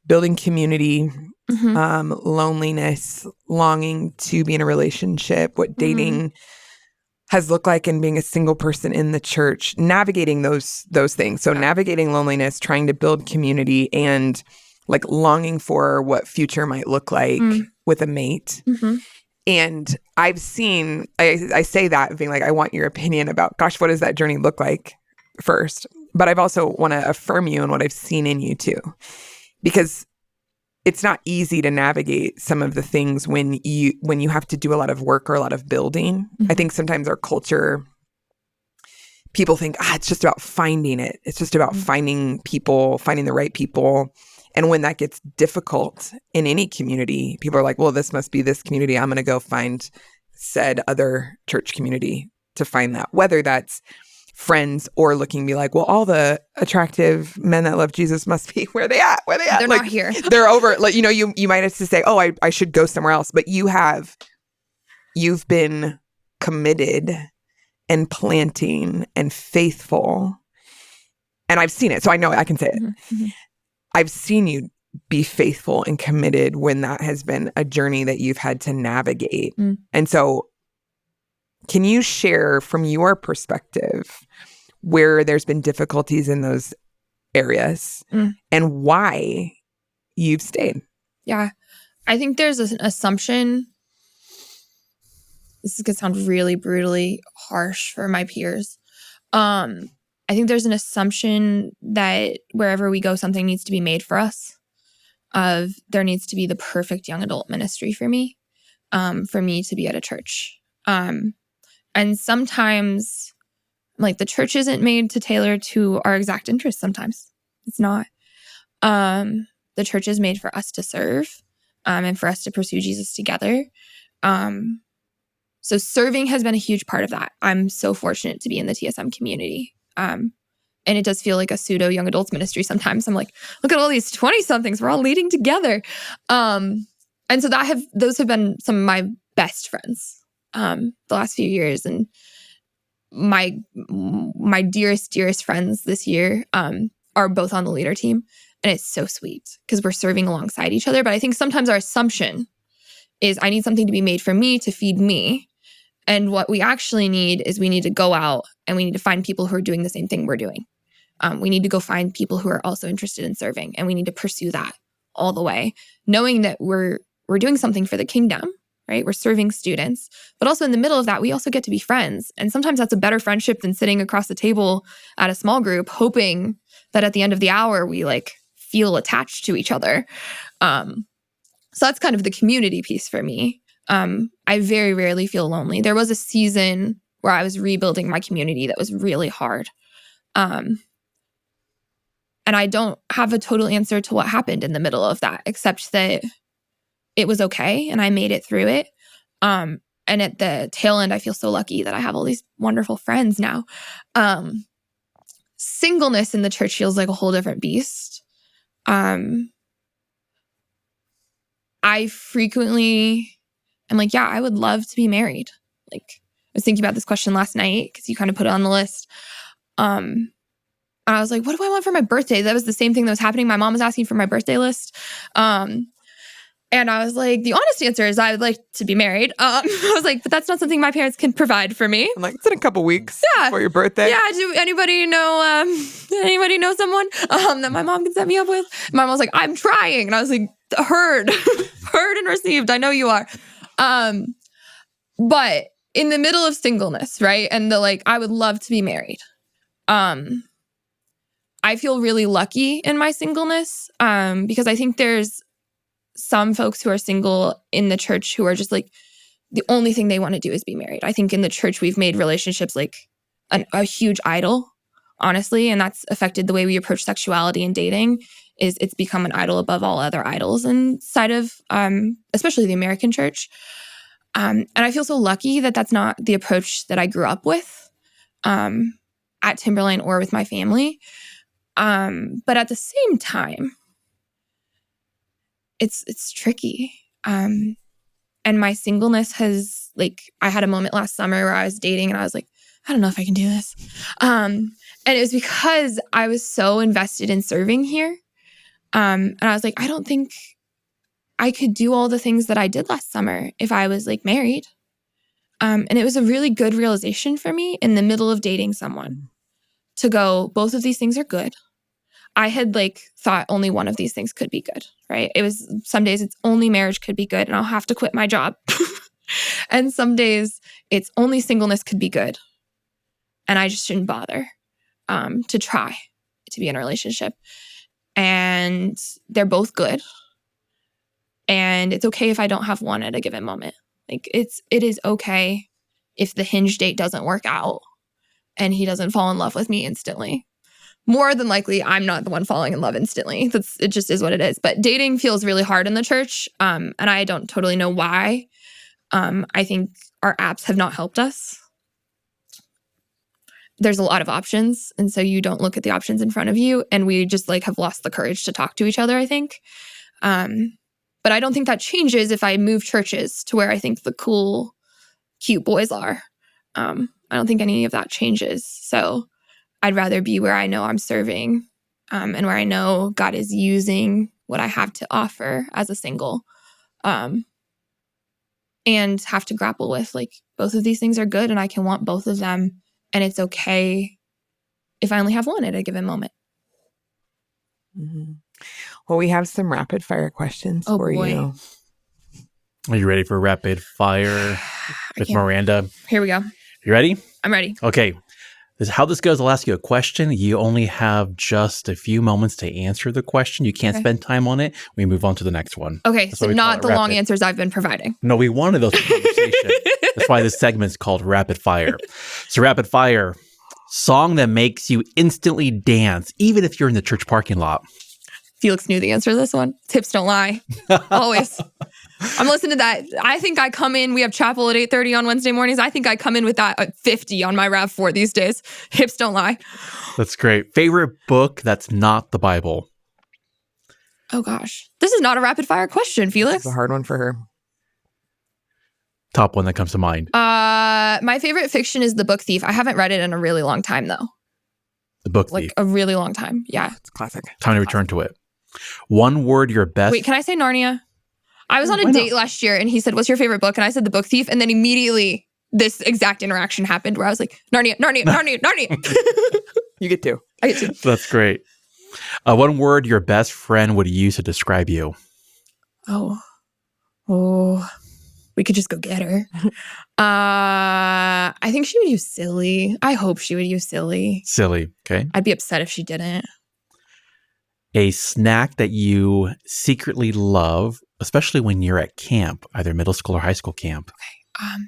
building community, loneliness, longing to be in a relationship, what dating has looked like and being a single person in the church, navigating those things. So navigating loneliness, trying to build community, and like longing for what future might look like with a mate. And I've seen, I say that being like, I want your opinion about, gosh, what does that journey look like first? But I've also want to affirm you and what I've seen in you too, because it's not easy to navigate some of the things when you have to do a lot of work or a lot of building. I think sometimes our culture, people think, it's just about finding it. It's just about finding people, finding the right people. And when that gets difficult in any community, people are like, well, this must be this community. I'm going to go find said other church community to find that, whether that's friends or looking to be like, well, all the attractive men that love Jesus must be where they at? They're like, not here. They're over. Like, you might have to say, oh, I should go somewhere else. But you've been committed and planting and faithful. And I've seen it. So I know I can say it. I've seen you be faithful and committed when that has been a journey that you've had to navigate. And so can you share from your perspective where there's been difficulties in those areas and why you've stayed? Yeah. I think there's an assumption. This is going to sound really brutally harsh for my peers. I think there's an assumption that wherever we go, something needs to be made for us. There needs to be the perfect young adult ministry for me to be at a church. And sometimes, like, the church isn't made to tailor to our exact interests sometimes. It's not. The church is made for us to serve and for us to pursue Jesus together. So serving has been a huge part of that. I'm so fortunate to be in the TSM community. And it does feel like a pseudo young adults ministry sometimes. I'm like, look at all these 20-somethings. We're all leading together. And so those have been some of my best friends the last few years. And my dearest friends this year are both on the leader team. And it's so sweet because we're serving alongside each other. But I think sometimes our assumption is I need something to be made for me to feed me. And what we actually need is we need to go out and we need to find people who are doing the same thing we're doing. We need to go find people who are also interested in serving, and we need to pursue that all the way, knowing that we're doing something for the kingdom, right? We're serving students, but also in the middle of that, we also get to be friends. And sometimes that's a better friendship than sitting across the table at a small group, hoping that at the end of the hour, we like feel attached to each other. So that's kind of the community piece for me. I very rarely feel lonely. There was a season where I was rebuilding my community that was really hard. And I don't have a total answer to what happened in the middle of that, except that it was okay and I made it through it. And at the tail end, I feel so lucky that I have all these wonderful friends now. Singleness in the church feels like a whole different beast. I frequently am like, yeah, I would love to be married. Like, I was thinking about this question last night because you kind of put it on the list. I was like, what do I want for my birthday? That was the same thing that was happening. My mom was asking for my birthday list. And I was like, the honest answer is I would like to be married. I was like, but that's not something my parents can provide for me. I'm like, it's in a couple weeks for your birthday. Yeah. Do anybody know someone that my mom can set me up with? My mom was like, I'm trying. And I was like, heard and received. I know you are. But in the middle of singleness, right? And I would love to be married. I feel really lucky in my singleness because I think there's some folks who are single in the church who are just the only thing they want to do is be married. I think in the church we've made relationships a huge idol, honestly, and that's affected the way we approach sexuality and dating. It's become an idol above all other idols inside of especially the American church. And I feel so lucky that that's not the approach that I grew up with at Timberline or with my family. But at the same time, it's tricky. And my singleness has I had a moment last summer where I was dating and I was like, I don't know if I can do this. And it was because I was so invested in serving here. And I was like, I don't think I could do all the things that I did last summer if I was married. And it was a really good realization for me in the middle of dating someone to go, both of these things are good. I had thought only one of these things could be good, right? It was some days it's only marriage could be good and I'll have to quit my job. And some days it's only singleness could be good. And I just shouldn't bother to try to be in a relationship. And they're both good. And it's okay if I don't have one at a given moment. It is okay if the hinge date doesn't work out and he doesn't fall in love with me instantly. More than likely, I'm not the one falling in love instantly. It just is what it is. But dating feels really hard in the church. And I don't totally know why. I think our apps have not helped us. There's a lot of options. And so you don't look at the options in front of you. And we just have lost the courage to talk to each other, I think. But I don't think that changes if I move churches to where I think the cool, cute boys are. I don't think any of that changes. So I'd rather be where I know I'm serving and where I know God is using what I have to offer as a single and have to grapple with both of these things are good and I can want both of them. And it's okay if I only have one at a given moment. Mm-hmm. Well, we have some rapid fire questions for you. Are you ready for rapid fire with Miranda? Here we go. You ready? I'm ready. Okay. This is how this goes. I'll ask you a question. You only have just a few moments to answer the question. You can't spend time on it. We move on to the next one. Okay. So not the long answers I've been providing. No, we wanted those conversations. That's why this segment's called Rapid Fire. So rapid fire, song that makes you instantly dance, even if you're in the church parking lot. Felix knew the answer to this one. Hips don't lie. Always. I'm listening to that. I think I come in, we have chapel at 8:30 on Wednesday mornings. I think I come in with that at 50 on my RAV4 these days. Hips don't lie. That's great. Favorite book that's not the Bible? Oh gosh. This is not a rapid fire question, Felix. It's a hard one for her. Top one that comes to mind. My favorite fiction is The Book Thief. I haven't read it in a really long time though. The Book Thief. A really long time. Yeah. It's classic. Time to return to it. One word your best. Wait, can I say Narnia? I was on a date last year and he said, what's your favorite book? And I said The Book Thief. And then immediately this exact interaction happened where I was like, Narnia, Narnia, Narnia, Narnia. You get to. I get to. That's great. One word your best friend would use to describe you. Oh, we could just go get her. I think she would use silly. I hope she would use silly. Silly. Okay. I'd be upset if she didn't. A snack that you secretly love, especially when you're at camp, either middle school or high school camp. Okay.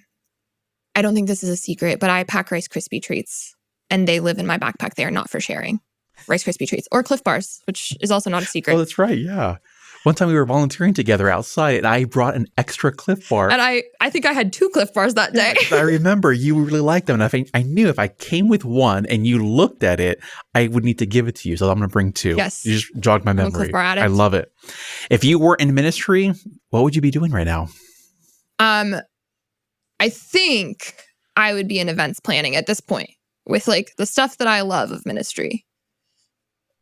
I don't think this is a secret, but I pack Rice Krispie treats and they live in my backpack. They are not for sharing. Rice Krispie treats or Cliff Bars, which is also not a secret. Oh, that's right. Yeah. One time we were volunteering together outside and I brought an extra Cliff Bar. And I think I had 2 Cliff Bars that day. I remember you really liked them. And I knew if I came with one and you looked at it, I would need to give it to you. So I'm going to bring 2. Yes. You just jogged my memory. Cliff Bar addict. I love it. If you were in ministry, what would you be doing right now? I think I would be in events planning at this point with the stuff that I love of ministry.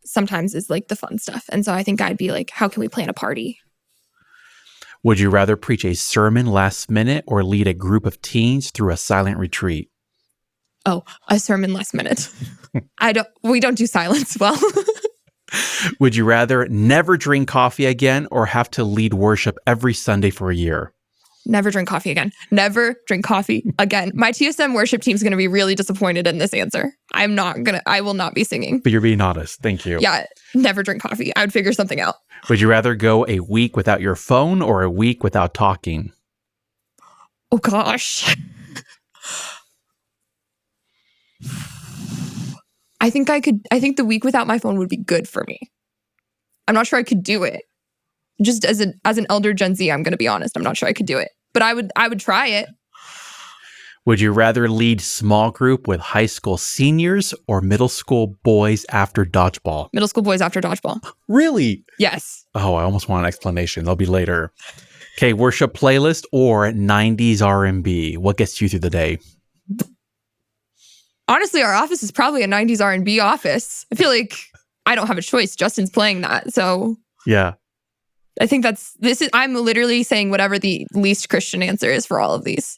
Sometimes is the fun stuff. And so I think I'd be how can we plan a party? Would you rather preach a sermon last minute or lead a group of teens through a silent retreat? Oh, a sermon last minute. We don't do silence well. Would you rather never drink coffee again or have to lead worship every Sunday for a year? Never drink coffee again. Never drink coffee again. My TSM worship team's going to be really disappointed in this answer. I will not be singing. But you're being honest. Thank you. Yeah, never drink coffee. I would figure something out. Would you rather go a week without your phone or a week without talking? Oh, gosh. I think the week without my phone would be good for me. I'm not sure I could do it. Just as an elder Gen Z, I'm going to be honest. I'm not sure I could do it. But I would try it. Would you rather lead small group with high school seniors or middle school boys after dodgeball? Middle school boys after dodgeball. Really? Yes. Oh, I almost want an explanation. That'll be later. Okay, worship playlist or 90s R&B? What gets you through the day? Honestly, our office is probably a 90s R&B office. I feel like I don't have a choice. Justin's playing that. So yeah. I think I'm literally saying whatever the least Christian answer is for all of these.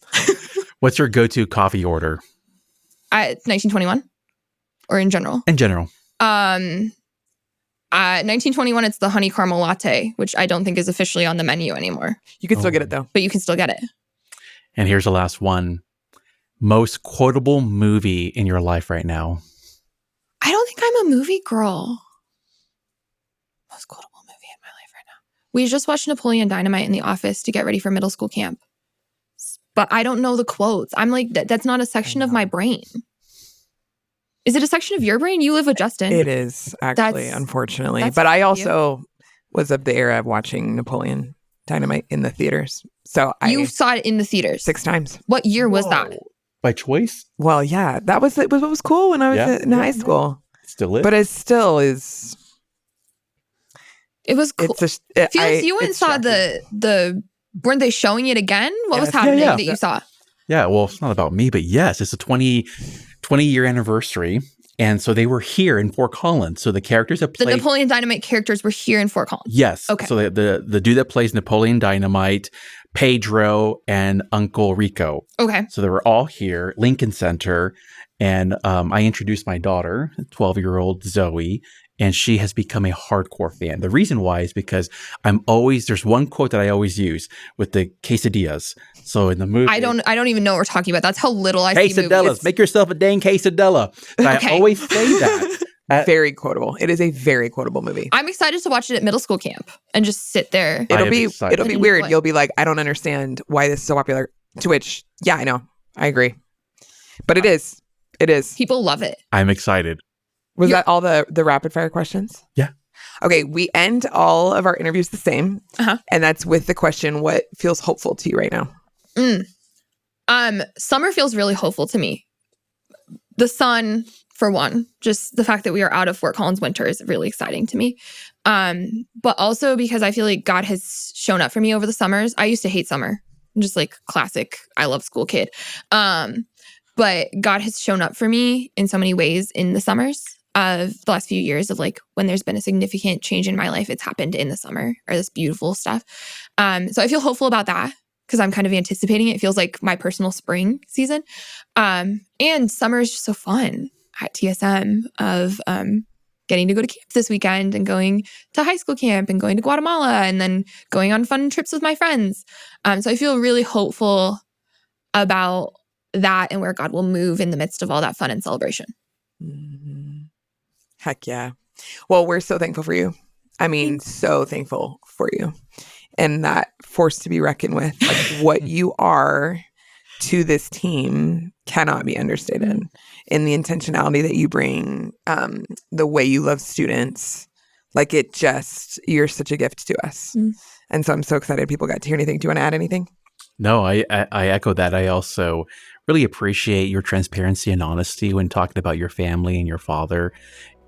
What's your go-to coffee order? 1921 or in general? In general. 1921, it's the honey caramel latte, which I don't think is officially on the menu anymore. You can still get it though. But you can still get it. And here's the last one. Most quotable movie in your life right now? I don't think I'm a movie girl. Most quotable movie in my life right now. We just watched Napoleon Dynamite in the office to get ready for middle school camp. But I don't know the quotes. I'm like, that's not a section of my brain. Is it a section of your brain? You live with Justin. It is, actually, unfortunately. But I also was of the era of watching Napoleon Dynamite in the theaters. So you saw it in the theaters 6 times. What year was that? By choice? Well, yeah, that was what was cool when I was in high school. It still is. But it still is. It was cool. Felix, you went and saw the. Weren't they showing it again? What was happening that you saw? Yeah, well, it's not about me, but yes, it's a 20-year anniversary. And so they were here in Fort Collins. So the characters that played... The Napoleon Dynamite characters were here in Fort Collins. Yes. Okay. So the dude that plays Napoleon Dynamite, Pedro, and Uncle Rico. Okay. So they were all here, Lincoln Center. And I introduced my daughter, 12-year-old Zoe, and she has become a hardcore fan. The reason why is because there's one quote that I always use with the quesadillas. So in the movie... I don't even know what we're talking about. That's how little I see movies. Quesadillas. Make yourself a dang quesadilla. Okay. I always say that. Very quotable. It is a very quotable movie. I'm excited to watch it at middle school camp and just sit there. It'll be weird. You'll be like, I don't understand why this is so popular. To which, yeah, I know. I agree. But it is. It is. People love it. I'm excited. Was that all the rapid fire questions? Yeah. Okay, we end all of our interviews the same. Uh-huh. And that's with the question, what feels hopeful to you right now? Summer feels really hopeful to me. The sun, for one, just the fact that we are out of Fort Collins winter is really exciting to me. But also because I feel like God has shown up for me over the summers. I used to hate summer. I'm just like classic, I love school kid. But God has shown up for me in so many ways in the summers of the last few years of like when there's been a significant change in my life, it's happened in the summer or this beautiful stuff. So I feel hopeful about that because I'm kind of anticipating it. It feels like my personal spring season. And summer is just so fun at TSM of getting to go to camp this weekend and going to high school camp and going to Guatemala and then going on fun trips with my friends. So I feel really hopeful about that and where God will move in the midst of all that fun and celebration. Mm-hmm. Heck yeah. Well, we're so thankful for you. I mean, so thankful for you. And that force to be reckoned with, like what you are to this team cannot be understated. And the intentionality that you bring, the way you love students, like you're such a gift to us. And so I'm so excited people got to hear anything. Do you want to add anything? No, I echo that. I also really appreciate your transparency and honesty when talking about your family and your father.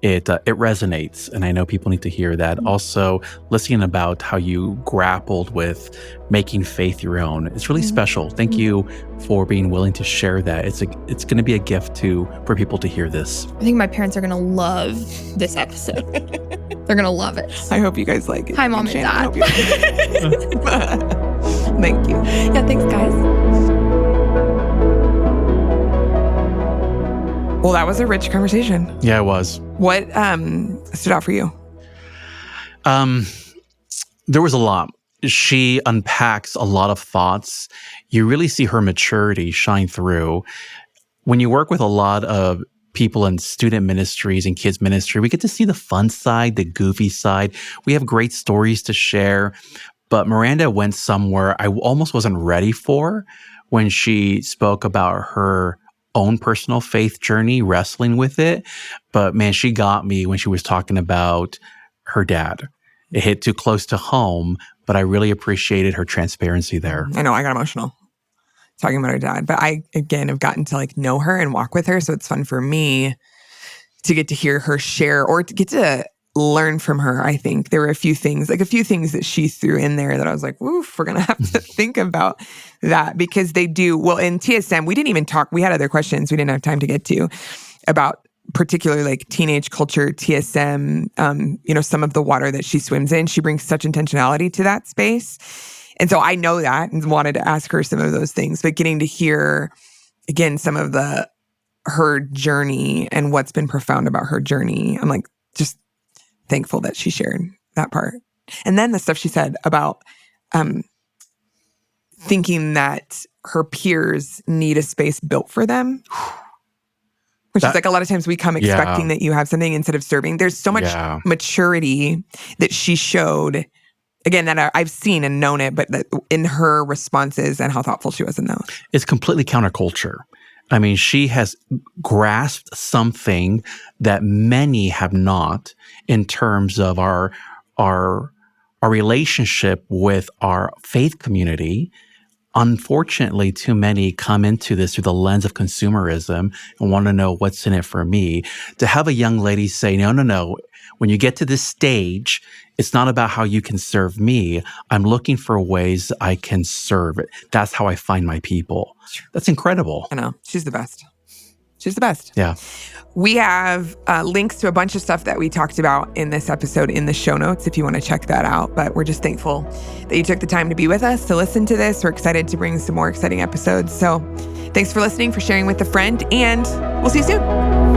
It resonates, and I know people need to hear that. Also, listening about how you grappled with making faith your own. It's really special. Thank you for being willing to share that. It's going to be a gift for people to hear this. I think my parents are going to love this episode. They're going to love it. I hope you guys like it. Hi, Mom and Dad. Thank you. Yeah, thanks, guys. Well, that was a rich conversation. Yeah, it was. What stood out for you? There was a lot. she unpacks a lot of thoughts. You really see her maturity shine through. When you work with a lot of people in student ministries and kids ministry, we get to see the fun side, the goofy side. We have great stories to share. But Miranda went somewhere I almost wasn't ready for when she spoke about her own personal faith journey, wrestling with it. But man, she got me when she was talking about her dad. It hit too close to home, but I really appreciated her transparency there. I know, I got emotional talking about her dad. But I, again, have gotten to like know her and walk with her. So it's fun for me to get to hear her share or to get to learn from her. I think there were a few things that she threw in there that I was like, oof, we're going to have to think about that, because they do. Well, in TSM, we didn't even talk. We had other questions we didn't have time to get to about particularly like teenage culture, TSM, some of the water that she swims in. She brings such intentionality to that space. And so I know that and wanted to ask her some of those things, but getting to hear, again, some of her journey and what's been profound about her journey, I'm like, just thankful that she shared that part. And then the stuff she said about thinking that her peers need a space built for them, which is like a lot of times we come expecting that you have something instead of serving. There's so much maturity that she showed, again, that I've seen and known it, but that in her responses and how thoughtful she was in those. It's completely counterculture. I mean, she has grasped something that many have not in terms of our relationship with our faith community. Unfortunately, too many come into this through the lens of consumerism and want to know what's in it for me. To have a young lady say, no, when you get to this stage, it's not about how you can serve me. I'm looking for ways I can serve it. That's how I find my people. That's incredible. I know. She's the best. She's the best. Yeah. We have links to a bunch of stuff that we talked about in this episode in the show notes if you want to check that out. But we're just thankful that you took the time to be with us, to listen to this. We're excited to bring some more exciting episodes. So thanks for listening, for sharing with a friend, and we'll see you soon.